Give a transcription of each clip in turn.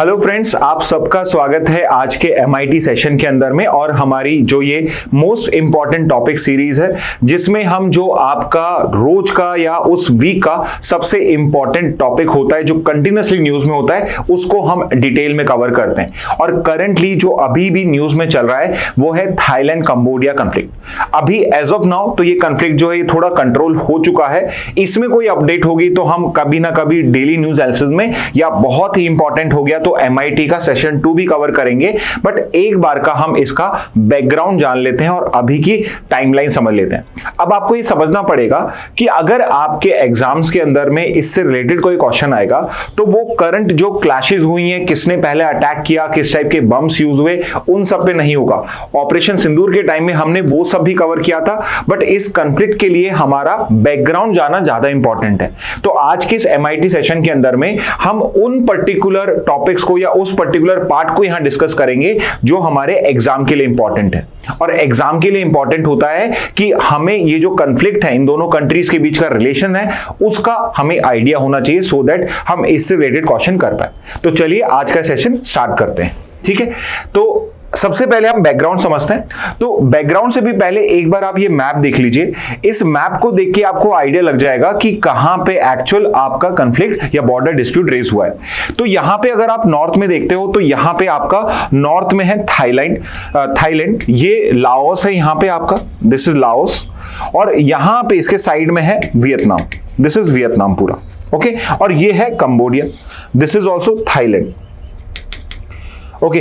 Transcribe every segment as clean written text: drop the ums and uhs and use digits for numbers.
Hello friends, आप सबका स्वागत है आज के MIT सेशन के अंदर में। और हमारी जो ये मोस्ट इंपॉर्टेंट टॉपिक सीरीज है जिसमें हम जो आपका रोज का या उस वीक का सबसे इंपॉर्टेंट टॉपिक होता है जो कंटिन्यूअसली न्यूज में होता है उसको हम डिटेल में कवर करते हैं। और करंटली जो अभी भी न्यूज में चल रहा है वो है थाईलैंड कंबोडिया कंफ्लिक्ट। अभी एज ऑफ नाउ तो ये कंफ्लिक्ट जो है ये थोड़ा कंट्रोल हो चुका है। इसमें कोई अपडेट होगी तो हम कभी ना कभी डेली न्यूज एनालिसिस में या बहुत ही इंपॉर्टेंट हो गया तो MIT का सेशन 2 भी कवर करेंगे। बट एक बार का हम इसका बैकग्राउंड जान लेते हैं और अभी की टाइमलाइन समझ लेते हैं। अब आपको ये समझना पड़ेगा कि अगर आपके एग्जाम्स के अंदर में इससे रिलेटेड कोई क्वेश्चन आएगा तो वो करंट जो क्लैशेस हुई हैं, किसने पहले अटैक किया, किस टाइप के बम्स यूज हुए, उन सब पे नहीं होगा। ऑपरेशन सिंदूर के टाइम में हमने वो सब भी कवर किया था, बट इस कंफ्लिक्ट के लिए हमारा बैकग्राउंड जाना ज्यादा इंपॉर्टेंट है। तो आज के इस MIT सेशन के अंदर में हम उन पर्टिकुलर टॉपिक्स को या उस पर्टिकुलर पार्ट को यहां डिस्कस करेंगे जो हमारे एग्जाम के लिए इंपॉर्टेंट है। और एग्जाम के लिए इंपॉर्टेंट होता है कि हमें ये जो कॉन्फ्लिक्ट है, इन दोनों कंट्रीज के बीच का रिलेशन है, उसका हमें आइडिया होना चाहिए सो दैट हम इससे रिलेटेड क्वेश्चन कर पाए। तो चलिए आज का सेशन स्टार्ट करते हैं। ठीक है, तो सबसे पहले हम बैकग्राउंड समझते हैं। तो बैकग्राउंड से भी पहले एक बार आप ये मैप देख लीजिए। इस मैप को देख के आपको आइडिया लग जाएगा कि कहां पे एक्चुअल आपका कॉन्फ्लिक्ट या बॉर्डर डिस्प्यूट रेज हुआ है। तो यहां पे अगर आप नॉर्थ में देखते हो तो यहां पे आपका नॉर्थ में है थाईलैंड, ये लाओस है, यहां पे आपका दिस इज लाओस, और यहां पे इसके साइड में है वियतनाम, दिस इज वियतनाम पूरा। ओके, और ये है Cambodia, this is also Thailand. Okay,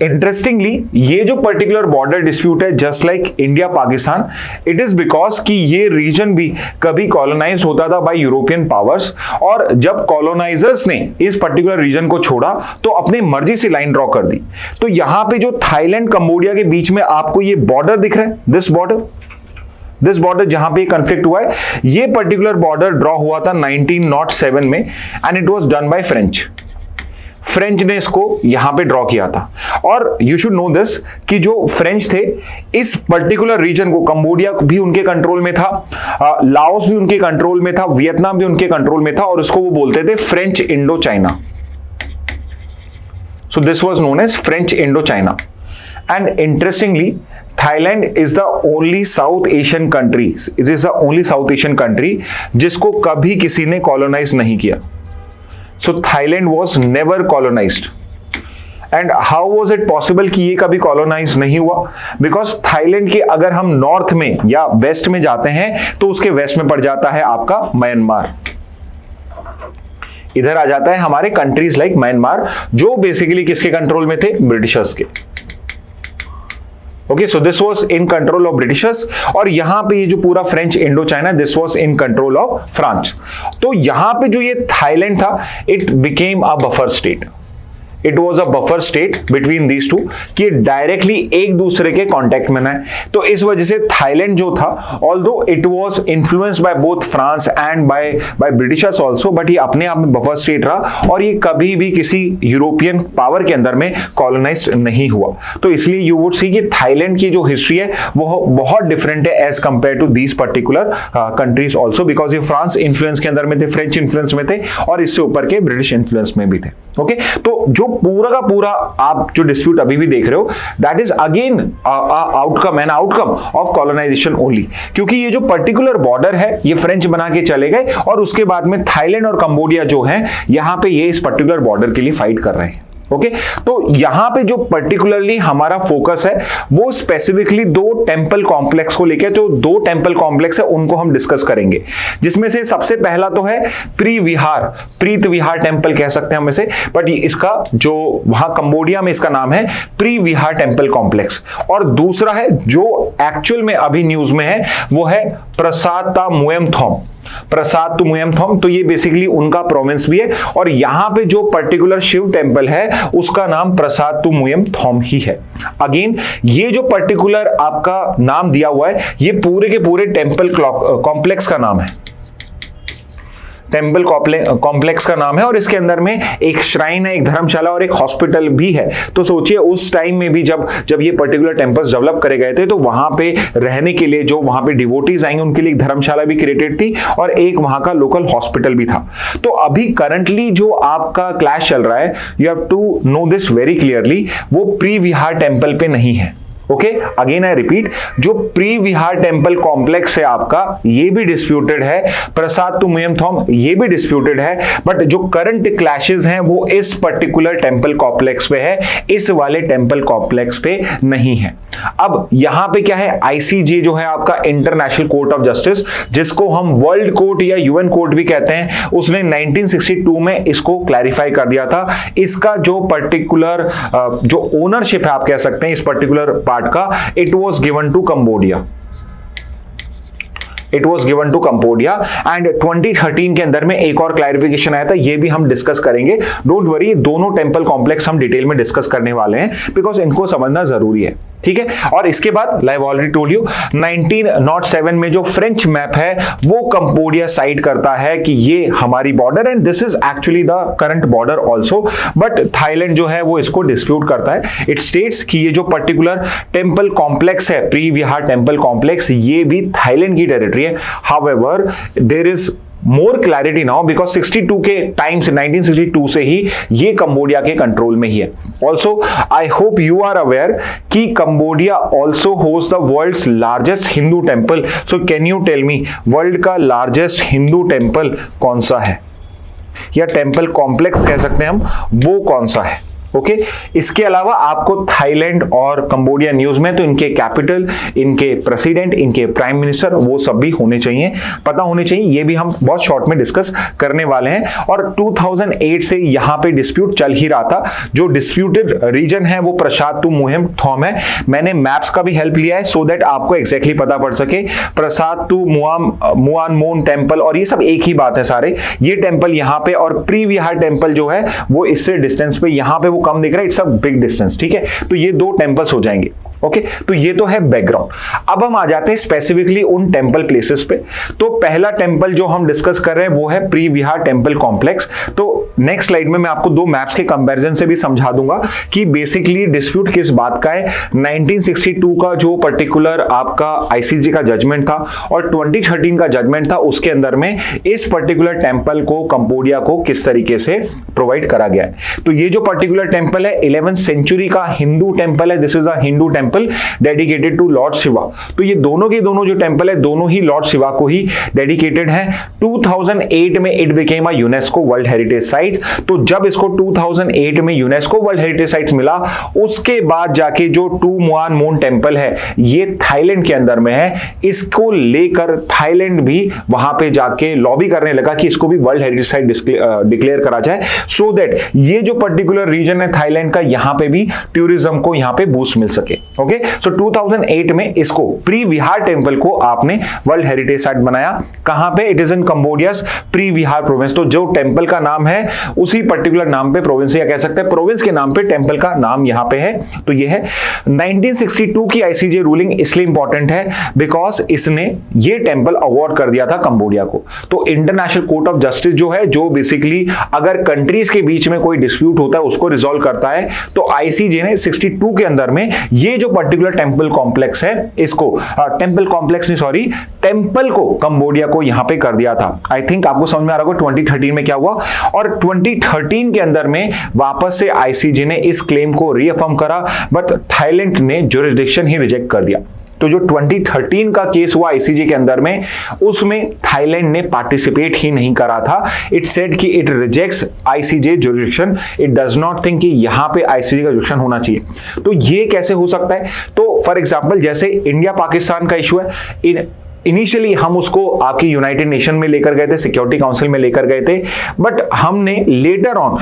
interestingly ये जो पर्टिकुलर बॉर्डर डिस्प्यूट है just like India Pakistan, it is because कि ये रीजन भी कभी कॉलोनाइज होता था बाय यूरोपियन पावर्स, और जब कॉलोनाइजर्स ने इस पर्टिकुलर रीजन को छोड़ा तो अपने मर्जी से लाइन ड्रॉ कर दी। तो यहां पे जो थाईलैंड कंबोडिया के बीच में आपको ये बॉर्डर दिख रहा है, दिस बॉर्डर जहां पे कंफ्लिक्ट हुआ है, ये पर्टिकुलर बॉर्डर ड्रॉ हुआ था 1907 में and it was done by French ने इसको यहां पे ड्रॉ किया था। और यू शुड नो दिस कि जो फ्रेंच थे इस पर्टिकुलर रीजन को, कंबोडिया भी उनके कंट्रोल में था, लाओस भी उनके कंट्रोल में था, वियतनाम भी उनके कंट्रोल में था, और इसको वो बोलते थे French Indochina. So this was known as French Indochina. And interestingly Thailand is the only South Asian country, it is the only South Asian country जिसको कभी किसी ने कॉलोनाइज नहीं किया। So Thailand was never colonized. And how was it possible कि ये कभी colonise नहीं हुआ? Because थाईलैंड के अगर हम नॉर्थ में या वेस्ट में जाते हैं तो उसके वेस्ट में पड़ जाता है आपका म्यांमार। इधर आ जाता है हमारे कंट्रीज लाइक म्यांमार जो बेसिकली किसके कंट्रोल में थे? ब्रिटिशर्स के। Okay, so this was in control of Britishers, और यहां पे ये जो पूरा French Indo China, this was in control of France. तो यहां पे जो ये थाईलैंड था, it became a buffer state, it was a buffer state between these two, कि डायरेक्टली एक दूसरे के कॉन्टेक्ट में ना। तो इस वजह से थाईलैंड जो था, although it was influenced by both France and by Britishers also, but ये अपने आप में बफर स्टेट रहा और ये कभी भी किसी यूरोपियन पावर के अंदर में कॉलोनाइज्ड नहीं हुआ। तो इसलिए यू वुड सी कि थाईलैंड की जो हिस्ट्री है वो बहुत डिफरेंट है as compared to these particular countries also, because ये फ्रांस इन्फ्लुएंस के अंदर में थे, फ्रेंच इन्फ्लुएंस में थे, और इससे ऊपर के ब्रिटिश इन्फ्लुएंस में भी थे। ओके, तो जो पूरा का पूरा आप जो डिस्प्यूट अभी भी देख रहे हो, that is again outcome of colonisation only, क्योंकि ये जो पर्टिकुलर बॉर्डर है ये फ्रेंच बना के चले गए और उसके बाद में थाईलैंड और कंबोडिया जो है यहां पे ये इस पर्टिकुलर बॉर्डर के लिए फाइट कर रहे हैं। ओके, तो यहां पे जो पर्टिकुलरली हमारा फोकस है वो स्पेसिफिकली दो टेंपल कॉम्प्लेक्स को लेकर, जो दो टेंपल कॉम्प्लेक्स है उनको हम डिस्कस करेंगे, जिसमें से सबसे पहला तो है प्रीत विहार टेंपल कह सकते हैं हम इसे, बट इसका जो वहां कंबोडिया में इसका नाम है प्री विहार टेंपल कॉम्प्लेक्स। और दूसरा है जो एक्चुअल में अभी न्यूज में है वो है प्रसादतुमुयमथोम, तो ये बेसिकली उनका प्रोविंस भी है, और यहां पे जो पर्टिकुलर शिव टेंपल है उसका नाम प्रसादतुमुयमथोम ही है। अगेन ये जो पर्टिकुलर आपका नाम दिया हुआ है ये पूरे के पूरे टेंपल कॉम्प्लेक्स का नाम है। टेम्पल कॉम्प्लेक्स का नाम है और इसके अंदर में एक श्राइन है, एक धर्मशाला और एक हॉस्पिटल भी है। तो सोचिए उस टाइम में भी जब ये पर्टिकुलर टेम्पल्स डेवलप करे गए थे तो वहां पे रहने के लिए जो वहां पे डिवोटीज आएंगे उनके लिए एक धर्मशाला भी क्रिएटेड थी और एक वहां का लोकल हॉस्पिटल भी था। तो अभी करंटली जो आपका क्लैश चल रहा है, you have to know this very clearly, वो प्री विहार टेम्पल पे नहीं है। ओके, अगेन आई रिपीट, जो प्री विहार टेम्पल कॉम्प्लेक्स है आपका, ये भी डिस्प्यूटेड है, प्रसाद टू मुयमथॉम ये भी डिस्प्यूटेड है, बट जो करंट क्लैशेस हैं वो इस पर्टिकुलर टेम्पल कॉम्प्लेक्स पे है, इस वाले टेम्पल कॉम्प्लेक्स पे नहीं है। अब यहां पे क्या है, आईसीजे जो है आपका इंटरनेशनल कोर्ट ऑफ जस्टिस, जिसको हम वर्ल्ड कोर्ट या यूएन कोर्ट भी कहते हैं, उसने 1962 में इसको क्लैरिफाई कर दिया था। इसका जो पर्टिकुलर जो ओनरशिप है आप कह सकते हैं इस पर्टिकुलर पार्ट का, it was given to Cambodia. It was given to Cambodia and 2013 के अंदर में एक और क्लैरिफिकेशन आया था, ये भी हम डिस्कस करेंगे। डोंट वरी, दोनों टेम्पल कॉम्प्लेक्स हम डिटेल में डिस्कस करने वाले हैं बिकॉज इनको समझना जरूरी है, ठीक है। और इसके बाद लाइव ऑलरेडी टोल्ड यू 1907 में जो फ्रेंच मैप है वो कंबोडिया साइड करता है कि ये हमारी border and this is actually the current border also, but Thailand जो है वो इसको डिस्प्यूट करता है। इट स्टेट्स कि ये जो पर्टिकुलर टेम्पल कॉम्प्लेक्स है, प्री विहार टेम्पल कॉम्प्लेक्स, ये भी थाईलैंड की टेरिटरी है। However there is more clarity now because 62 के टाइम से 1962 से ही ये कंबोडिया के कंट्रोल में ही है। Also I hope you are aware कि Cambodia also host the world's largest Hindu temple. So can you tell me world का लार्जेस्ट हिंदू टेम्पल कौन सा है, या टेम्पल कॉम्प्लेक्स कह सकते हैं हम, वो कौन सा है? ओके, इसके अलावा आपको थाईलैंड और कंबोडिया न्यूज में तो इनके कैपिटल, इनके प्रेसिडेंट, इनके प्राइम मिनिस्टर वो सब भी होने चाहिए, पता होने चाहिए। ये भी हम बहुत शॉर्ट में डिस्कस करने वाले हैं। और 2008 से यहाँ पे डिस्प्यूट चल ही रहा था। जो डिस्प्यूटेड रीजन है वो प्रसाद टू मुयमथॉम है। मैंने मैप्स का भी हेल्प लिया है सो दैट आपको एग्जैक्टली पता पड़ सके। प्रसाद टू मुआनमोन टेम्पल और ये सब एक ही बात है सारे। ये टेम्पल यहाँ पे और प्री विहार टेम्पल जो है वो इससे डिस्टेंस पे, यहाँ पे कम दिख रहा है, इट्स अ बिग डिस्टेंस, ठीक है। तो ये दो टेम्पल्स हो जाएंगे। ओके, तो ये तो है बैकग्राउंड। अब हम आ जाते हैं स्पेसिफिकली उन टेम्पल प्लेसेस पे। तो पहला टेम्पल जो हम डिस्कस कर रहे हैं वो है प्री विहार टेम्पल कॉम्प्लेक्स। तो नेक्स्ट स्लाइड में मैं आपको दो मैप्स के कंपैरिजन से भी समझा दूंगा कि बेसिकली डिस्प्यूट किस बात का है। 1962 का जो पर्टिकुलर आपका आईसीजे का जजमेंट था और 2013 का जजमेंट था, उसके अंदर में इस पर्टिकुलर टेम्पल को कंबोडिया को किस तरीके से प्रोवाइड करा गया है। तो ये जो पर्टिकुलर टेम्पल है 11th सेंचुरी का हिंदू टेम्पल है। This is a Hindu temple dedicated to Lord Shiva. तो ये दोनों के दोनों जो टेंपल है दोनों ही लॉर्ड शिवा को ही डेडिकेटेड है। 2008 में it became a UNESCO world heritage site. तो जब इसको 2008 में यूनेस्को वर्ल्ड हेरिटेज साइट मिला, उसके बाद जाके जो टू मुआनमोन टेंपल है ये थाईलैंड के अंदर में है। इसको लेकर थाईलैंड भी वहां पे जाके लॉबी करने लगा कि इसको भी वर्ल्ड हेरिटेज साइट डिक्लेयर करा जाए, सो दैट ये जो पर्टिकुलर रीजन है थाईलैंड का, यहां पे भी टूरिज्म को यहां पे बूस्ट मिल सके। ओके, सो 2008 में इसको प्री विहार टेंपल को आपने वर्ल्ड हेरिटेज साइट बनाया। कहां पे? It is in Cambodia's Preah Vihear province. तो जो टेंपल का नाम है उसी पर्टिकुलर नाम पे प्रोविंस, या कह सकते हैं प्रोविंस के नाम पे टेंपल का नाम यहां पे है। तो ये है 1962 की आईसीजे रूलिंग इसलिए इंपॉर्टेंट है बिकॉज इसने ये टेंपल अवार्ड कर दिया था कंबोडिया को। तो इंटरनेशनल कोर्ट ऑफ जस्टिस जो है, जो बेसिकली अगर कंट्रीज के बीच में कोई डिस्प्यूट होता है उसको रिजॉल्व करता है, तो आईसीजे ने 62 के अंदर में ये जो पर्टिकुलर टेंपल कॉम्प्लेक्स है इसको टेंपल कॉम्प्लेक्स नहीं सॉरी टेंपल को कंबोडिया को यहां पे कर दिया था। आई थिंक आपको समझ में आ रहा होगा 2013 में क्या हुआ। और 2013 के अंदर में वापस से आईसीजे ने इस क्लेम को रीअफर्म करा, बट थाईलैंड ने ज्यूरिसडिक्शन ही रिजेक्ट कर दिया। तो जो 2013 का केस हुआ आईसीजे के अंदर में, उसमें थाईलैंड ने पार्टिसिपेट ही नहीं करा था। इट सेड कि it rejects ICJ jurisdiction, it does not think कि यहां पे आईसीजे का ज्यूरिसडिक्शन होना चाहिए। तो ये कैसे हो सकता है? तो फॉर एग्जांपल जैसे इंडिया पाकिस्तान का इशू है, इनिशियली हम उसको आपकी यूनाइटेड नेशन में लेकर गए थे, सिक्योरिटी काउंसिल में लेकर गए थे, बट हमने लेटर ऑन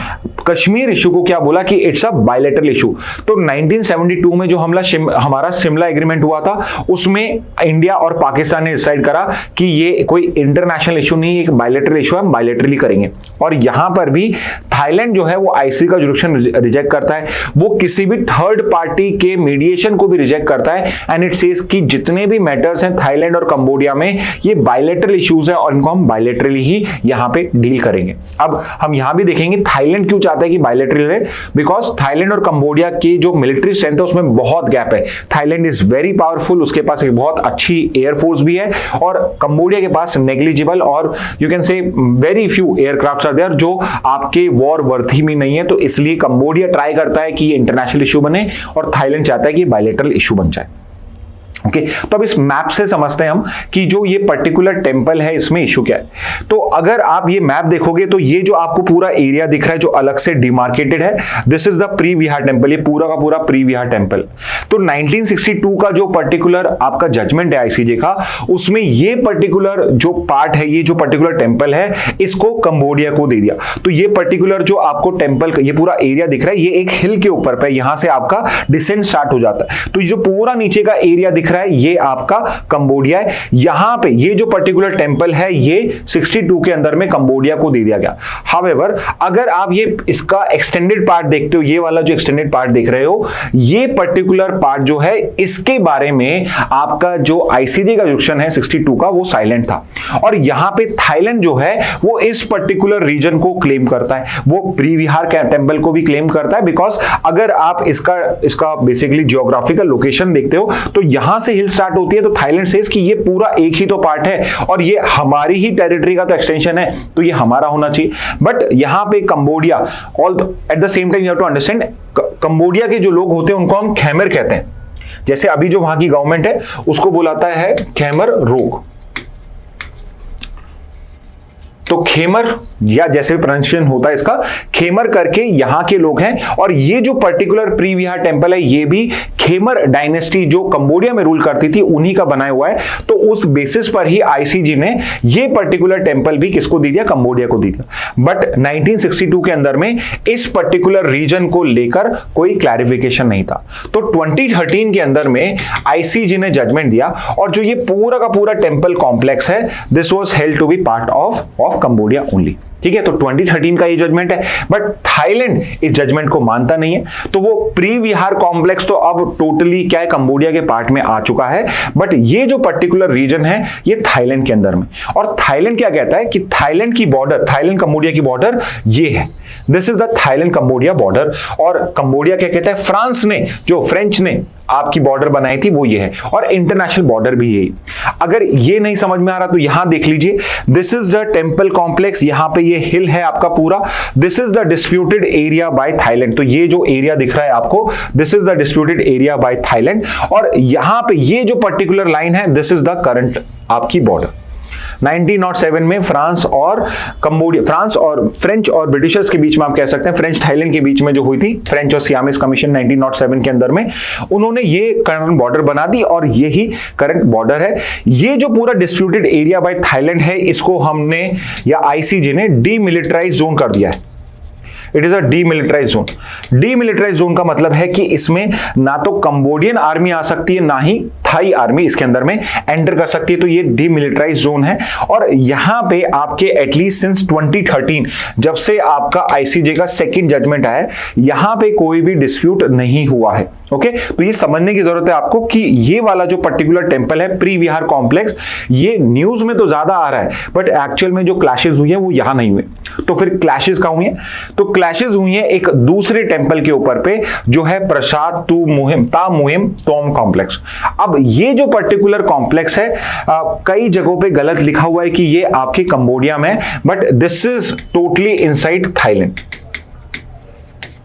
कश्मीर इशू को क्या बोला कि इट्स अ बायलैटरल इशू। तो 1972 में जो हमारा शिमला एग्रीमेंट हुआ था, उसमें इंडिया और पाकिस्तान ने डिसाइड करा कि ये कोई इंटरनेशनल इशू नहीं, एक बायलैटरल इशू है, हम बायलैटरली करेंगे। और यहां पर भी थाईलैंड जो है वो आईसीजे का ज्यूरिसडिक्शन रिजेक्ट करता है, वो किसी भी थर्ड पार्टी के मीडिएशन को भी रिजेक्ट करता है। एंड इट सेज कि जितने भी मैटर्स हैं थाईलैंड और कंबोडिया में ये बायलैटरल इश्यूज है और इनको हम बायलैटरली ही यहाँ पे डील करेंगे। अब हम यहाँ भी देखेंगे थाईलैंड क्यों चाहता है कि बायलैटरल है, बिकॉज थाईलैंड और कंबोडिया की जो मिलिट्री स्ट्रेंथ है उसमें बहुत गैप है। थाईलैंड इज वेरी पावरफुल, उसके पास एक बहुत अच्छी एयरफोर्स भी है और कंबोडिया के पास नेग्लिजिबल और you can say very few aircraft are there जो आपके वॉर वर्थी में नहीं है। तो इसलिए कंबोडिया ट्राई करता है कि ये इंटरनेशनल इशू बने और थाईलैंड चाहता है कि बायलैटरल इशू बन जाए। ओके, तो अब इस मैप से समझते हैं हम कि जो ये पर्टिकुलर टेंपल है इसमें इशू क्या है। तो अगर आप ये मैप देखोगे तो ये जो आपको पूरा एरिया दिख रहा है जो अलग से डिमार्केटेड है, this is the Preah Vihear temple, ये पूरा का पूरा प्री विहार टेंपल। तो 1962 का जो पर्टिकुलर आपका जजमेंट है आईसीजे का, उसमें ये पर्टिकुलर जो पार्ट है, ये जो पर्टिकुलर टेंपल है, इसको कंबोडिया को दे दिया। तो ये पर्टिकुलर जो आपको टेंपल ये पूरा एरिया दिख रहा है, ये एक हिल के ऊपर पे, यहां से आपका डिसेंट स्टार्ट हो जाता है। तो ये जो पूरा नीचे का एरिया दिख रहा है ये आपका कंबोडिया है। यहां पे ये जो पर्टिकुलर टेंपल है ये 62 के अंदर में कंबोडिया को दे दिया गया। हाउएवर अगर आप ये इसका एक्सटेंडेड पार्ट देखते हो, ये वाला जो एक्सटेंडेड पार्ट देख रहे हो, ये पर्टिकुलर पार्ट जो है इसके बारे में आपका जो आईसीजे का जुडिक्शन है 62 का वो साइलेंट था। और यहां पे थाईलैंड जो है वो इस पर्टिकुलर रीजन को क्लेम करता है, वो प्री विहार टेंपल को भी क्लेम करता है। बिकॉज अगर आप इसका बेसिकली जियोग्राफिकल लोकेशन देखते हो तो यहां से हिल स्टार्ट होती है, तो थाईलैंड सेज कि ये पूरा एक ही तो पार्ट है और ये हमारी ही टेरिटरी का तो एक्सटेंशन है, तो ये हमारा होना चाहिए। बट यहां पे Cambodia all at the same time you have to understand, Cambodia के जो लोग होते हैं उनको हम खैमर कहते हैं। जैसे अभी जो वहां की गवर्नमेंट है उसको बुलाता है खैमर रोग। तो खेमर या जैसे भी प्रोनाउंसिएशन होता है इसका, खेमर करके यहां के लोग हैं। और ये जो पर्टिकुलर प्री विहार टेंपल है ये भी खेमर डायनेस्टी जो कंबोडिया में रूल करती थी उन्हीं का बनाया हुआ है। तो उस बेसिस पर ही आईसीजी ने ये पर्टिकुलर टेंपल भी किसको दे दिया, कंबोडिया को दे दिया। बट 1962 के अंदर में इस पर्टिकुलर रीजन को लेकर कोई क्लैरिफिकेशन नहीं था। तो 2013 के अंदर में आईसीजी ने जजमेंट दिया और जो ये पूरा का पूरा टेंपल कॉम्प्लेक्स है, this was held to be part of Cambodia only. ठीक है, तो 2013 का ये जजमेंट है। बट थाईलैंड इस जजमेंट को मानता नहीं है, तो वो प्री विहार कॉम्प्लेक्स तो अब टोटली क्या है, कंबोडिया के पार्ट में आ चुका है। बट ये जो पर्टिकुलर रीजन है ये थाईलैंड के अंदर में, और थाईलैंड क्या कहता है कि थाईलैंड की बॉर्डर, थाईलैंड कंबोडिया की बॉर्डर ये है, this is the Thailand Cambodia border. और कंबोडिया क्या कहता है, फ्रांस ने, जो फ्रेंच ने आपकी बॉर्डर बनाई थी वो ये है, और इंटरनेशनल बॉर्डर भी यही। अगर ये नहीं समझ में आ रहा तो यहां देख लीजिए, this is the temple complex, यहां पे ये हिल है आपका पूरा, this is the disputed area bye Thailand. तो ये जो एरिया दिख रहा है आपको, this is the disputed area bye Thailand, और यहां पे ये जो पर्टिकुलर लाइन है, दिस इज द करंट आपकी बॉर्डर। 1907 में फ्रांस और कंबोडिया, फ्रांस और फ्रेंच और ब्रिटिशर्स के बीच में आप कह सकते हैं, फ्रेंच थाईलैंड के बीच में जो हुई थी, फ्रेंच और सियामीज कमीशन 1907 के अंदर में, उन्होंने ये करंट बॉर्डर बना दी और यही करंट बॉर्डर है। ये जो पूरा डिस्प्यूटेड एरिया बाय थाईलैंड है, इसको हमने या आईसीजे ने डीमिलिटराइज जोन कर दिया है। It is a demilitarise zone. Demilitarise zone का मतलब है कि इसमें ना तो कंबोडियन आर्मी आ सकती है, ना ही थाई आर्मी इसके अंदर में एंटर कर सकती है। तो ये डीमिलिटराइज जोन है, और यहां पे आपके एटलीस्ट सिंस 2013 जब से आपका आईसीजे का सेकंड जजमेंट आया है, यहां पे कोई भी डिस्प्यूट नहीं हुआ है। ओके, तो ये समझने की जरूरत है आपको कि ये वाला जो पर्टिकुलर टेंपल है प्री विहार कॉम्प्लेक्स, ये न्यूज में तो ज्यादा आ रहा है बट एक्चुअल में जो क्लैशेस हुई है वो यहां नहीं हुए। तो फिर क्लैशेस कहां हुई है, तो क्लैशेस हुई है एक दूसरे टेंपल के ऊपर पे जो है प्रसाद तु मुहिम ता मुहिम टॉम कॉम्प्लेक्स। अब ये जो पर्टिकुलर कॉम्प्लेक्स है, कई जगहों पे गलत लिखा हुआ है कि ये आपके कंबोडिया में, but this is totally inside Thailand.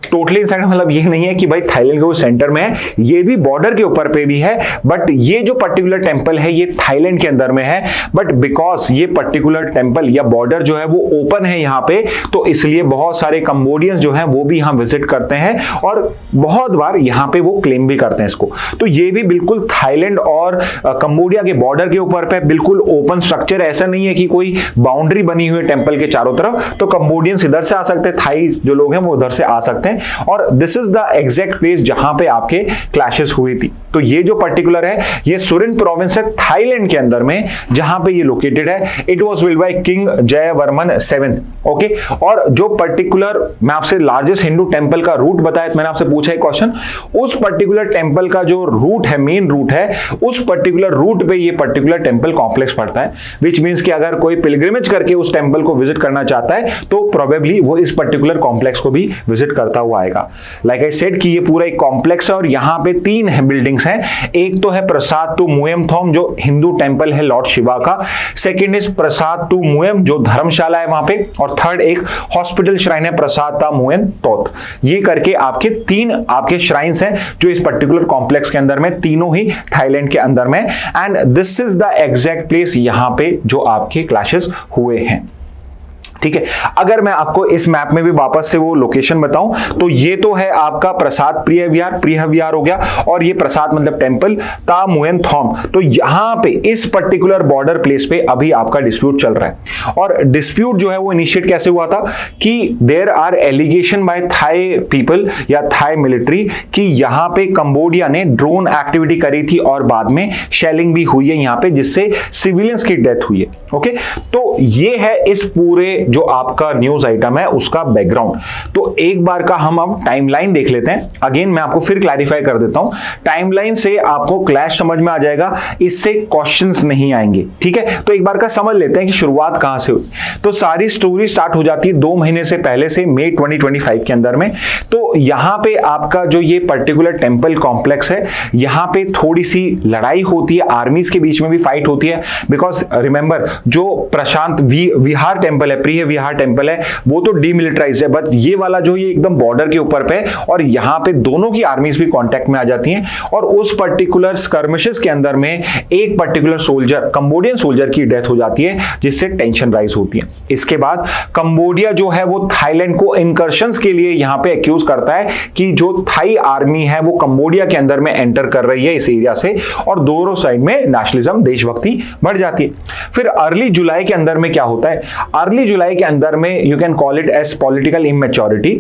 Totally inside मतलब ये नहीं है कि भाई थाईलैंड के वो सेंटर में है, ये भी बॉर्डर के ऊपर पे भी है, बट ये जो पर्टिकुलर टेंपल है ये थाईलैंड के अंदर में है। बट बिकॉज ये पर्टिकुलर टेंपल या बॉर्डर जो है वो ओपन है यहाँ पे, तो इसलिए बहुत सारे कंबोडियंस जो हैं वो भी यहाँ विजिट करते हैं और बहुत बार यहाँ पे वो क्लेम भी करते हैं इसको। तो ये भी बिल्कुल थाईलैंड और कंबोडिया के बॉर्डर के ऊपर पे बिल्कुल ओपन स्ट्रक्चर, ऐसा नहीं है कि कोई बाउंड्री बनी हुई है टेंपल के चारों तरफ, तो कंबोडियंस इधर से आ सकते हैं, थाई जो लोग हैं वो उधर से आ सकते हैं। और this is the exact place जहां पे आपके क्लैशेस हुई थी। तो ये जो पर्टिकुलर है ये सुरिन प्रोविंस है थाईलैंड के अंदर में, जहां पे ये लोकेटेड है। It was build by king Jayavarman 7th। Okay, और जो पर्टिकुलर मैं आपसे लार्जेस्ट हिंदू टेंपल का रूट बताया, मैंने आपसे पूछा है क्वेश्चन, उस पर्टिकुलर टेंपल का जो रूट है, मेन रूट है, उस पर्टिकुलर रूट पे ये पर्टिकुलर टेंपल कॉम्प्लेक्स पड़ता है। विच मींस कि अगर कोई पिलग्रिमेज करके उस टेंपल को विजिट करना चाहता है तो प्रोबेबली वो इस पर्टिकुलर कॉम्प्लेक्स को भी विजिट करता हुआ आएगा। लाइक आई सेड कि ये पूरा एक कॉम्प्लेक्स है और यहाँ पे 3 बिल्डिंग्स हैं। एक तो है प्रसाद टू मुएमथोम जो हिंदू टेंपल है लॉर्ड शिवा का, सेकंड इज प्रसाद टू मुएम जो धर्मशाला है वहां पे, और थर्ड एक हॉस्पिटल श्राइन है प्रसाद ता मुएन तोत। ये करके आपके 3 आपके श्राइन्स हैं जो इस पर्टिकुलर कॉम्प्लेक्स के अंदर में, तीनों ही थाईलैंड के अंदर में। And this is the exact place यहां पे जो आपके क्लैशेस हुए हैं। ठीक है, अगर मैं आपको इस मैप में भी वापस से वो लोकेशन बताऊं तो ये तो है आपका प्रसाद प्रिय विहार हो गया, और ये प्रसाद मतलब टेंपल ता मुएन थॉम। तो यहां पे इस पर्टिकुलर बॉर्डर प्लेस पे अभी आपका डिस्प्यूट चल रहा है। और डिस्प्यूट जो है वो इनिशिएट कैसे हुआ था कि there are allegation by Thai people या थाई मिलिट्री कि यहां पे कंबोडिया ने ड्रोन एक्टिविटी करी थी और बाद में शेलिंग भी हुई है यहां पे, जिससे सिविलियंस की डेथ हुई है। ओके, तो ये है इस पूरे जो आपका न्यूज आइटम है उसका बैकग्राउंड। तो एक बार का हम अब टाइमलाइन देख लेते हैं। अगेन मैं आपको फिर क्लैरिफाई कर देता हूं, टाइमलाइन से आपको क्लैश समझ में आ जाएगा, इससे क्वेश्चंस नहीं आएंगे। ठीक है, तो एक बार का समझ लेते हैं कि शुरुआत कहां से हुई। तो सारी स्टोरी स्टार्ट हो जाती है 2 महीने से पहले से, मई 2025 के अंदर में। तो यहां पे आपका जो ये पर्टिकुलर टेंपल कॉम्प्लेक्स है, यहां पे थोड़ी सी लड़ाई होती है, आर्मीज के बीच में भी फाइट होती है। बिकॉज रिमेंबर जो प्रशांत विहार टेंपल है, प्रिय विहार टेंपल है, वो तो डीमिलिटराइज्ड है, बट ये वाला जो ये एकदम बॉर्डर के ऊपर पे, और यहां पे दोनों की आर्मीज भी कांटेक्ट में आ जाती हैं। और उस पर्टिकुलर स्कर्मिशेस के अंदर में एक पर्टिकुलर सोल्जर, कंबोडियन सोल्जर की डेथ हो जाती है, जिससे टेंशन राइज होती है। इसके बाद कंबोडिया जो है वो थाईलैंड को इनकर्शंस के लिए यहां पे एक्यूज करता है कि जो थाई आर्मी है वो कंबोडिया के अंदर में एंटर कर रही है इस एरिया से, और दोनों साइड में नेशनलिज्म, देशभक्ति बढ़ जाती है। फिर अर्ली जुलाई के अंदर में क्या होता है, अर्ली जुलाई के अंदर में you can call it as political immaturity.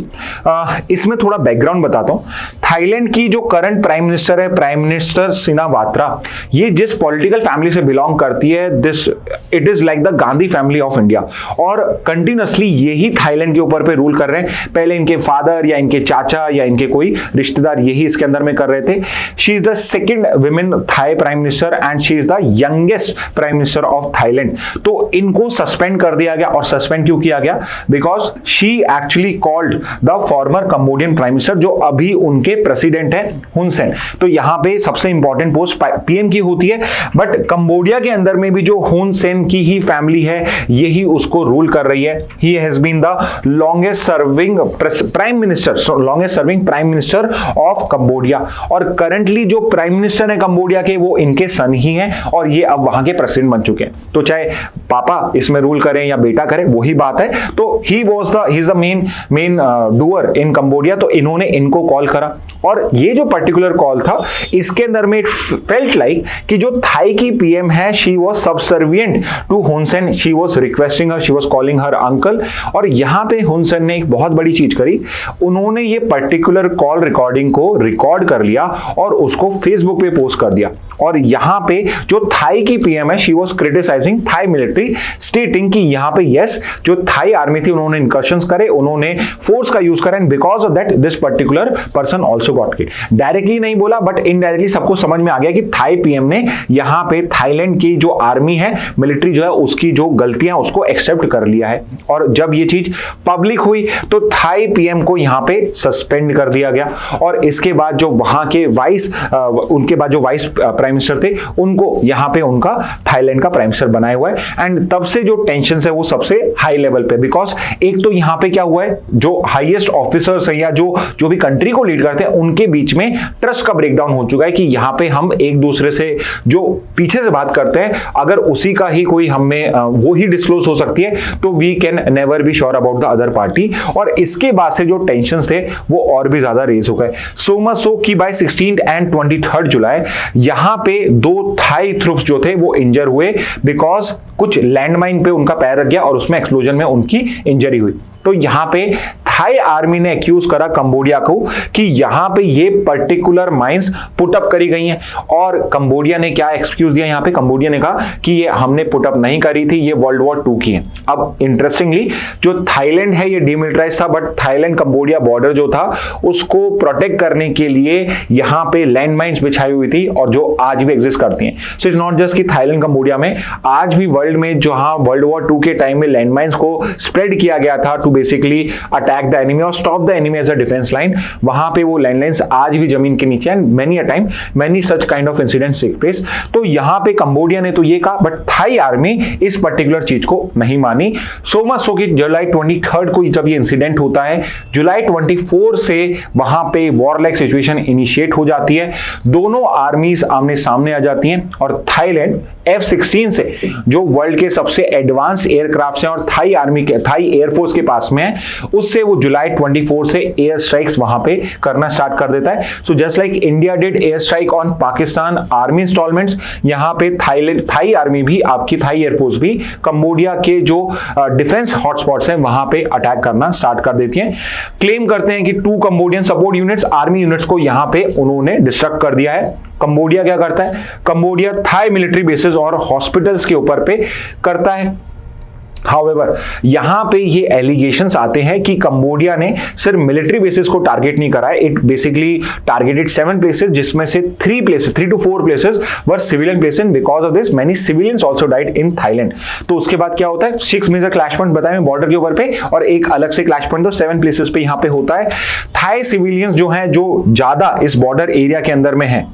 इसमें थोड़ा बैकग्राउंड बताता हूं। थाईलैंड की जो करंट प्राइम मिनिस्टर है, प्राइम मिनिस्टर सिनावात्रा, ये जिस पॉलिटिकल फैमिली से बिलोंग करती है, this it is like the Gandhi family of India, और कंटिन्यूअसली यही थाईलैंड के ऊपर पे रूल कर रहे हैं। पहले इनके फादर या इनके चाचा या इनके कोई रिश्तेदार यही इसके अंदर में कर रहे थे। She is the second women Thai prime minister and she is the youngest prime minister of Thailand. तो इनको सस्पेंड कर दिया गया, और सस्पेंड क्यों किया गया, because she actually called the former Cambodian prime minister जो अभी उनके प्रेसिडेंट है हुन सेन। तो यहां पे सबसे इंपॉर्टेंट पोस्ट पीएम की होती है, बट कंबोडिया के अंदर में भी जो हुन सेन की ही फैमिली है यही उसको रूल कर रही है। He has been the longest serving prime minister, longest serving prime minister of Cambodia, और करंटली जो प्राइम मिनिस्टर है कंबोडिया के वो इनके सन ही हैं, और ये अब वहां के प्रेसिडेंट बन चुके हैं। तो चाहे पापा इसमें रूल करें या बेटा करे वही बात है। तो he is the main doer in Cambodia. तो इन्होंने इनको कॉल करा, और ये जो पर्टिकुलर कॉल था इसके अंदर में इट फेल्ट लाइक कि जो थाई की पीएम है शी वाज सबसर्विएंट टू हुन Sen, she was requesting her, she was calling her uncle. और यहां पे हुन सेन ने एक बहुत बड़ी चीज करी, उन्होंने ये पर्टिकुलर कॉल रिकॉर्डिंग को रिकॉर्ड कर लिया और उसको फेसबुक पे पोस्ट कर दिया। और यहां पे जो थाई की पीएम है she was criticising Thai military, stating कि यहां पे यस जो थाई आर्मी थी उन्होंने इनकर्शंस करे, उन्होंने फोर्स का यूज करा, and because of that this particular person also got killed. Directly नहीं बोला बट इनडायरेक्टली सबको समझ में आ गया कि थाई पीएम ने यहां पे थाईलैंड की जो आर्मी है, मिलिट्री जो है, उसकी जो गलतियां उसको एक्सेप्ट कर लिया है। और जब ये चीज पब्लिक हुई तो थाई पीएम को यहां पे सस्पेंड कर दिया गया, और इसके बाद जो वहां के उनके बाद जो वाइस प्राइम मिनिस्टर थे उनको यहां पे उनका थाईलैंड का प्राइम मिनिस्टर बनाया हुआ है। एंड तब से जो टेंशन है वो सबसे हाई लेवल पे, बिकॉज एक तो यहां पे क्या हुआ है, जो हाईएस्ट ऑफिसर्स हैं या जो भी कंट्री को लीड करते हैं उनके बीच में ट्रस्ट का ब्रेकडाउन हो चुका है कि यहां पे हम एक दूसरे से जो पीछे से बात करते हैं अगर उसी का ही कोई हमें वो ही डिस्क्लोज हो सकती है तो we can never be sure about the other party. और इसके बाद से जो टेंशन थे वो और भी ज्यादा रेज हो गए, सो मच सो कि बाय 16 एंड 23 जुलाई यहां पे 2 थाई ट्रूप्स जो थे वो इंजर हुए, बिकॉज कुछ लैंडमाइन पे उनका पैर रख गया और उसमें एक्सप्लोजन में उनकी इंजरी हुई। तो यहां पे थाई आर्मी ने एक्यूज करा कंबोडिया को कि यहां पे ये पर्टिकुलर माइंस पुट अप करी गई हैं, और कंबोडिया ने क्या एक्सक्यूज दिया यहां पे, कंबोडिया ने कहा कि ये हमने पुट अप नहीं करी थी, ये वर्ल्ड वॉर 2 की है। अब इंटरेस्टिंगली जो थाईलैंड है ये डिमिलिटराइज था, बट थाईलैंड कंबोडिया बॉर्डर जो था उसको प्रोटेक्ट करने के लिए यहां पे लैंड माइंस बिछाई हुई थी, और जो आज भी एग्जिस्ट करती हैं। सो इट्स नॉट जस्ट कि थाईलैंड कंबोडिया में, आज भी वर्ल्ड में जहां वर्ल्ड वॉर 2 के टाइम में लैंड माइंस को स्प्रेड किया गया था to basically attack the enemy और stop the enemy as a defence line, वहां पे वो लैंडलाइंस आज भी जमीन के नीचे and many a time many such kind of incidents take place. तो यहां पे कंबोडिया ने तो ये कहा, बट थाई आर्मी इस पर्टिकुलर चीज को नहीं मानी। सो मच सो कि जुलाई 23 को जब ये इंसिडेंट होता है, जुलाई 24 से वहां पे वॉर लाइक सिचुएशन इनिशिएट हो जाती है, दोनों आर्मीज आमने सामने आ जाती हैं, और थाईलैंड F-16 से जो वर्ल्ड के सबसे एडवांस एयरक्राफ्ट हैं और थाई आर्मी के थाई एयरफोर्स के पास में है, उससे वो जुलाई 24 से एयर स्ट्राइक्स वहां पे करना स्टार्ट कर देता है। So just like India did air strike on Pakistan army installments, यहां पे थाई आर्मी भी, आपकी थाई एयरफोर्स भी कंबोडिया के जो डिफेंस हॉटस्पॉट्स हैं वहां पे अटैक करना स्टार्ट कर देती है। क्लेम करते हैं कि 2 Cambodian support units army units को यहां पे उन्होंने डिस्ट्रक्ट कर दिया है। कंबोडिया क्या करता है, कंबोडिया थाई मिलिट्री बेसेस और हॉस्पिटल्स के ऊपर पे करता है। However, यहां पे ये एलिगेशंस आते हैं कि कंबोडिया ने सिर्फ मिलिट्री बेसिस को टारगेट नहीं करा है, इट बेसिकली टारगेटेड 7 प्लेसेस, जिसमें से 3 to 4 places were civilian places. Because of this many civilians also died in Thailand. तो उसके बाद क्या होता है, 6 मेजर क्लैश पॉइंट बताए बॉर्डर के ऊपर पे, और एक अलग से क्लैश पॉइंट तो 7 प्लेसेस पे यहां पे होता है। थाई सिविलियंस जो हैं, जो ज्यादा इस बॉर्डर एरिया के अंदर में है,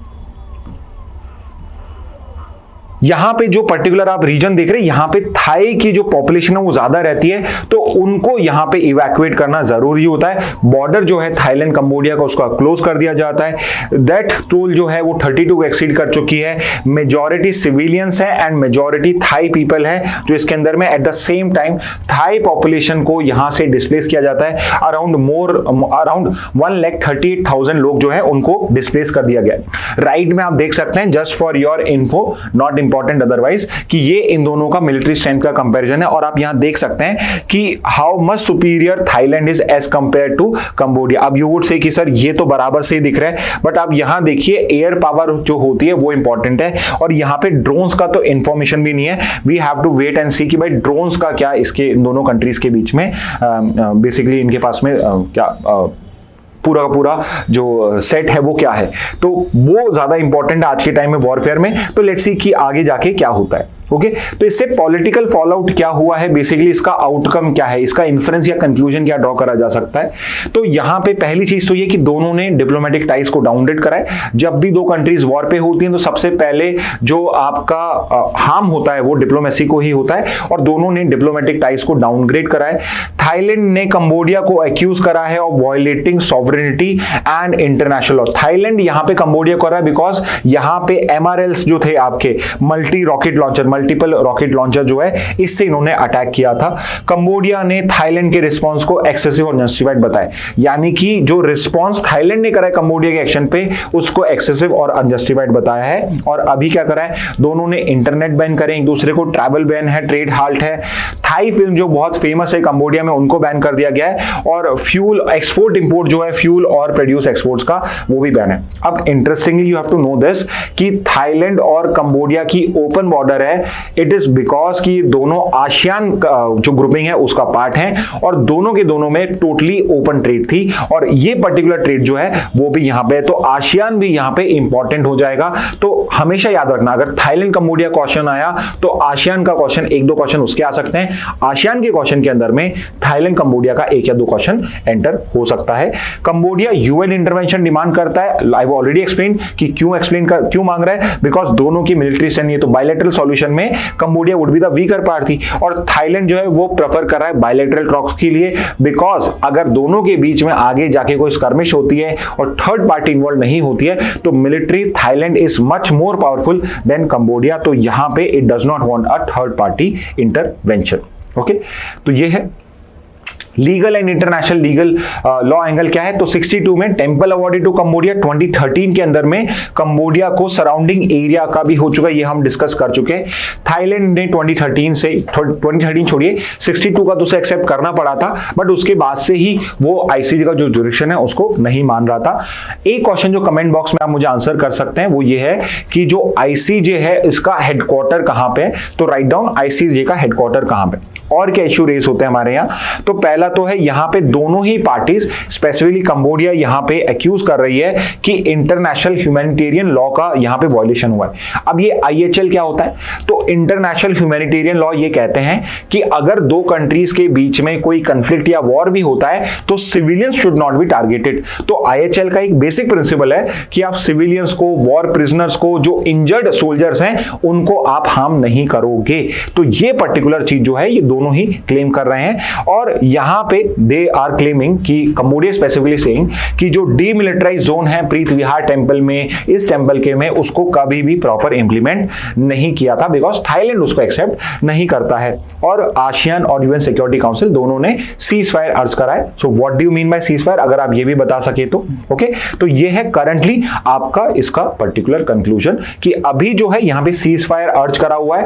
यहां पे जो पर्टिकुलर आप रीजन देख रहे हैं, यहां पे थाई की जो पॉपुलेशन है वो ज्यादा रहती है, तो उनको यहां पे इवैक्यूएट करना जरूरी होता है। बॉर्डर जो है थाईलैंड कंबोडिया का, उसका क्लोज कर दिया जाता है। दैट टोल जो है वो 32 को एक्सीड कर चुकी है। मेजॉरिटी सिविलियंस है एंड मेजॉरिटी थाई पीपल है जो इसके अंदर में। At the same time Thai population को यहां से डिस्प्लेस किया जाता है। अराउंड 1,38,000 लोग जो है उनको डिस्प्लेस कर दिया गया। राइट में आप देख सकते हैं, just for your info, not important otherwise, कि ये इन दोनों का मिलिट्री स्ट्रेंथ का कंपैरिजन है, और आप यहां देख सकते हैं कि how much superior Thailand is as compared to Cambodia. अब यू वुड से कि सर ये तो बराबर से ही दिख रहा है, बट आप यहां देखिए एयर पावर जो होती है वो इंपॉर्टेंट है, और यहां पे ड्रोन्स का तो इंफॉर्मेशन भी नहीं है। We have to wait and see कि भाई ड्रोन्स का क्या इसके इन दोनों कंट्रीज के बीच में बेसिकली इनके पास में क्या पूरा का पूरा जो सेट है वो क्या है, तो वो ज्यादा इंपॉर्टेंट है आज के टाइम में वॉरफेयर में। तो लेट्स सी कि आगे जाके क्या होता है। ओके, तो इससे पॉलिटिकल फॉलोआउट क्या हुआ है, बेसिकली इसका आउटकम क्या है, इसका इन्फ्रेंस या कंक्लूजन क्या ड्रॉ करा जा सकता है। तो यहां पे पहली चीज तो ये कि दोनों ने डिप्लोमेटिक टाइज को डाउनग्रेड करा है। जब भी दो कंट्रीज वॉर पे होती हैं तो सबसे पहले जो आपका हार्म होता है वो डिप्लोमेसी को ही होता है, और दोनों ने डिप्लोमेटिक टाइज को डाउनग्रेड करा है। थाईलैंड ने कंबोडिया को एक्यूज करा है of violating sovereignty and international law. Thailand यहां पे कंबोडिया को रहा है बिकॉज यहां पे MRLs जो थे आपके मल्टीपल रॉकेट लॉन्चर जो है, इससे इन्होंने अटैक किया था। कंबोडिया ने थाईलैंड के रिस्पांस को एक्सेसिव और जस्टिफाइड बताया, यानी कि जो रिस्पांस थाईलैंड ने करा है कंबोडिया के एक्शन पे उसको एक्सेसिव और अनजस्टिफाइड बताया है। और अभी क्या करा है, दोनों ने इंटरनेट बैन करे एक दूसरे को, ट्रैवल बैन है, ट्रेड हाल्ट है। थाई फिल्म जो बहुत फेमस है कंबोडिया में उनको बैन कर दिया गया है, और फ्यूल एक्सपोर्ट इंपोर्ट जो है फ्यूल और प्रोड्यूस एक्सपोर्ट्स का वो भी बैन है। अब interestingly you have to know this कि थाईलैंड और कंबोडिया की ओपन बॉर्डर है, इट इज बिकॉज कि दोनों आसियान जो ग्रुपिंग है उसका पार्ट है, और दोनों के दोनों में टोटली ओपन ट्रेड थी, और ये पर्टिकुलर ट्रेड जो है वो भी यहां पे, तो आसियान भी यहां पे इंपॉर्टेंट हो जाएगा। तो हमेशा याद रखना, अगर थाईलैंड कंबोडिया क्वेश्चन आया तो आसियान का क्वेश्चन, एक दो क्वेश्चन उसके आ सकते हैं। आसियान के क्वेश्चन के अंदर में थाईलैंड कंबोडिया का एक या दो क्वेश्चन एंटर हो सकता है। कंबोडिया यूएन इंटरवेंशन डिमांड करता है, आई हैव ऑलरेडी एक्सप्लेन कि क्यों मांग रहा है, बिकॉज दोनों की मिलिट्री स्ट्रेंथ है, तो बायलैटरल सॉल्यूशन में Cambodia would be the weaker party, और थाईलैंड जो है वो प्रेफर कर रहा है बायलैटरल टॉक्स के लिए, बिकॉज अगर दोनों के बीच में आगे जाके कोई स्कर्मिश होती है और थर्ड पार्टी इन्वॉल्व नहीं होती है तो military Thailand is much more powerful than Cambodia, तो यहां पे it does not want a third party intervention. Okay, तो ये है। Legal and international legal law angle क्या है, तो 62 में टेम्पल अवॉर्डेड टू कंबोडिया, 2013 के अंदर में कंबोडिया को सराउंडिंग एरिया का भी हो चुका है, ये हम डिस्कस कर चुके हैं। थाईलैंड ने 2013 छोड़िए 62 का तो उसे एक्सेप्ट करना पड़ा था, बट उसके बाद से ही वो आईसीजे का जो जुरिडिक्शन है उसको नहीं मान रहा था। एक क्वेश्चन जो कमेंट बॉक्स में आप मुझे आंसर कर सकते हैं वो ये है कि जो आईसीजे है इसका हेडक्वार्टर कहां पे है, तो राइट डाउन आईसीजे का हेडक्वार्टर कहां पे। और क्या इश्यू रेस होते हैं हमारे यहाँ, तो पहला तो है यहाँ पे दोनों ही पार्टीज स्पेसिफिकली कंबोडिया यहाँ पे एक्यूज कर रही है कि इंटरनेशनल ह्यूमैनिटेरियन लॉ का यहाँ पे वायलेशन हुआ है। अब ये आईएचएल क्या होता है, तो इंटरनेशनल ह्यूमैनिटेरियन लॉ ये कहते हैं कि अगर दो कंट्रीज के बीच में कोई कंफ्लिक्ट या वॉर भी होता है तो civilians should not be targeted. तो आईएचएल का एक बेसिक प्रिंसिपल है कि आप सिविलियंस को, वॉर प्रिजनर्स को, जो इंजर्ड सोल्जर्स हैं उनको आप हार्म नहीं करोगे। तो ये पर्टिकुलर चीज जो है ये दोनों ही क्लेम कर रहे हैं, और यहां पे दे आर क्लेमिंग कि कंबोडिया स्पेसिफिकली सेइंग कि जो डीमिलिटराइज जोन है प्रीत विहार टेंपल में, इस टेंपल के में उसको कभी भी प्रॉपर इंप्लीमेंट नहीं किया था, बिकॉज थाईलैंड उसको एक्सेप्ट नहीं करता है। और आसियान और यूएन सिक्योरिटी काउंसिल दोनों ने सीज फायर अर्ज करा है। So what do you mean by cease fire, अगर आप ये भी बता सके तो ओके। तो ये है करंटली आपका इसका पर्टिकुलर कंक्लूजन कि अभी जो है यहां पे सीज फायर अर्ज करा हुआ है।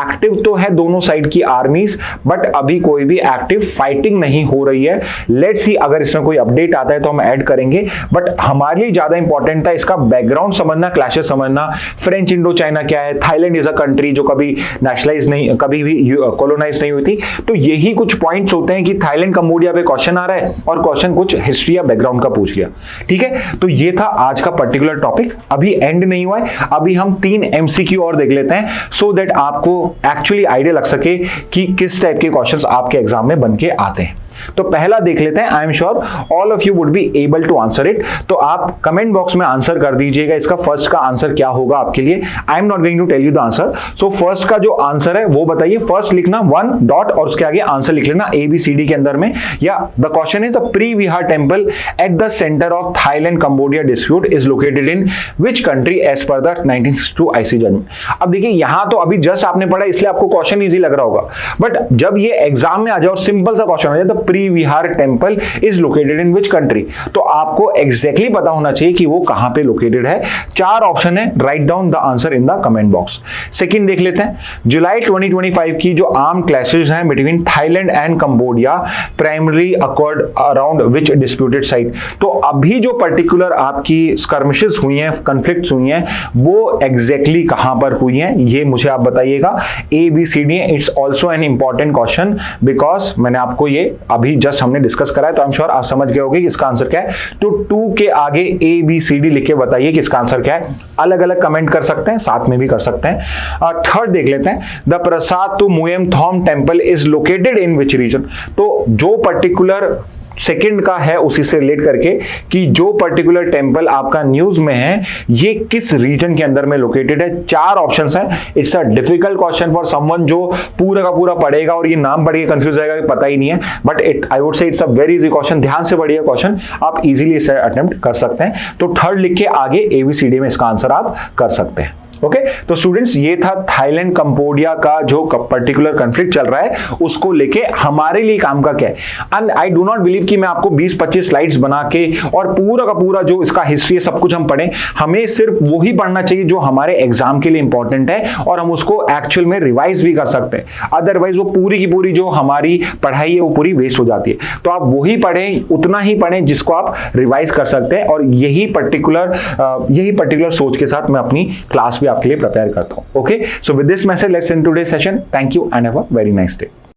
एक्टिव तो है दोनों साइड की आर्मीज, बट अभी कोई भी एक्टिव फाइटिंग नहीं हो रही है। लेट्स सी अगर इसमें कोई अपडेट आता है तो हम ऐड करेंगे, बट हमारे लिए ज्यादा इंपॉर्टेंट था इसका बैकग्राउंड समझना, क्लैशेस समझना। फ्रेंच इंडो चाइना क्या है, थाईलैंड इज अ कंट्री जो कभी नेशनलाइज नहीं, कभी भी कॉलोनाइज नहीं हुई थी। तो यही कुछ पॉइंट्स होते हैं कि थाईलैंड कंबोडिया पे क्वेश्चन आ रहा है और क्वेश्चन कुछ हिस्ट्री या बैकग्राउंड का पूछ लिया, ठीक है। तो ये था आज का पर्टिकुलर टॉपिक, अभी एंड नहीं हुआ है, अभी हम 3 एमसीक्यू और देख लेते हैं सो दैट आपको एक्चुअली आइडिया लग सके कि किस टाइप के क्वेश्चंस आपके एग्जाम में बन के आते हैं। तो पहला देख लेते हैं, I am sure all of you would be able to answer it. तो आप कमेंट बॉक्स में आंसर कर दीजिएगा इसका फर्स्ट का आंसर क्या होगा आपके लिए। I am not going to tell you the answer. So first का जो आंसर है वो बताइए, फर्स्ट लिखना 1 डॉट और उसके आगे आंसर लिख लेना ABCD के अंदर में। या the question is the Preah Vihear temple at the centre of Thailand Cambodia dispute is located in which country as per the 1962 ICJ judgment. अब देखिए यहां तो अभी जस्ट आपने पढ़ा इसलिए आपको क्वेश्चन इजी लग रहा होगा, बट जब ये एग्जाम में आ जाए और सिंपल सा क्वेश्चन आ जाए, the Preah Vihear temple is located in which country, तो आपको एग्जैक्टली पता होना चाहिए कि वो कहां पे लोकेटेड है। 4 ऑप्शन है, write down the answer in the comment box. Second देख लेते हैं, जुलाई 2025 की जो आर्म क्लैशेस हैं between Thailand and Cambodia primary accord around which disputed site. तो अभी जो पर्टिकुलर आपकी स्कर्मिशेस हुई हैं, कॉन्फ्लिक्ट्स हुई हैं, वो एग्जैक्टली कहां पर हुई हैं, ये मुझे आप बताइएगा। ABCD it's also an important question because मैंने आपको ये अभी जस्ट हमने डिस्कस करा है, तो आई एम श्योर आप समझ गए होंगे कि इसका आंसर क्या है। तो 2 के आगे ABCD लिख के बताइए कि इसका आंसर क्या है। अलग अलग कमेंट कर सकते हैं, साथ में भी कर सकते हैं। थर्ड देख लेते हैं, the Prasat Ta Muen Thom temple is located in which region. तो जो पर्टिकुलर सेकंड का है उसी से रिलेट करके कि जो पर्टिकुलर टेंपल आपका न्यूज में है ये किस रीजन के अंदर में लोकेटेड है। 4 ऑप्शंस हैं। It's a difficult question for someone जो पूरा का पूरा पढ़ेगा और ये नाम पढ़ के कंफ्यूज जाएगा कि पता ही नहीं है, but I would say it's a very easy question. ध्यान से पढ़िए क्वेश्चन, आप इजीली इसे अटेम्प्ट कर सकते हैं। तो थर्ड लिख के आगे ABCD में इसका आंसर आप कर सकते हैं। ओके तो स्टूडेंट्स ये था थाईलैंड कंबोडिया का जो पर्टिकुलर कॉन्फ्लिक्ट चल रहा है उसको लेके हमारे लिए काम का क्या है। And I do not believe कि मैं आपको 20-25 स्लाइड्स बना के और पूरा का पूरा जो इसका हिस्ट्री है सब कुछ हम पढ़ें। हमें सिर्फ वही पढ़ना चाहिए जो हमारे एग्जाम के लिए इंपॉर्टेंट है और हम उसको एक्चुअल में रिवाइज भी कर सकते हैं। अदरवाइज वो पूरी की पूरी जो हमारी पढ़ाई है वो पूरी वेस्ट हो जाती है। तो आप वही पढ़ें, उतना ही पढ़ें जिसको आप रिवाइज कर सकते हैं। और यही पर्टिकुलर सोच के साथ मैं अपनी क्लास आपके लिए प्रिपेयर करता हूं। Okay so with this message let's end today session. Thank you and have a very nice day.